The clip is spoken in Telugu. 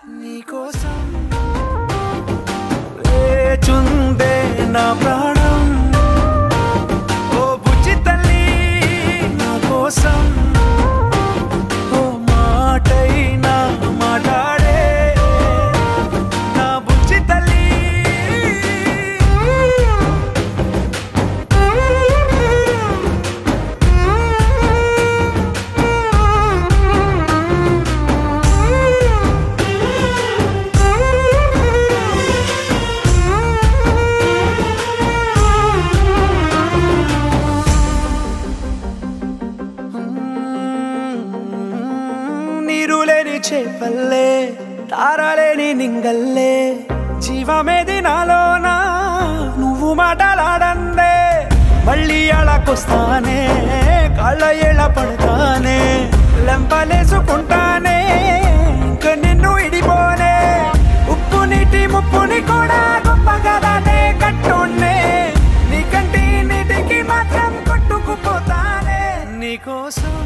నీకోసం లేచుందే నా ప్రాణం ఓ బుజ్జి తల్లి నా కోసం ఓ మాటైనా మాట్లాడే నా బుజ్జి తల్లి నీరులేని చేపల్లే తారలేని నింగల్లే జీవమేది నాలోనా నువ్వు మాటలాడందే మళ్ళీ అళకొస్తానే కాళ్ళ ఏళ్ళ పడతానే లెంపలేసుకుంటానే ఇంక నిన్ను ఇడిపోనే ఉప్పు నీటి ముప్పుని కూడా గొప్పగా దాటే కట్టున్నే నీ కంటి నీటికి మాత్రం కొట్టుకుపోతానే నీకోసం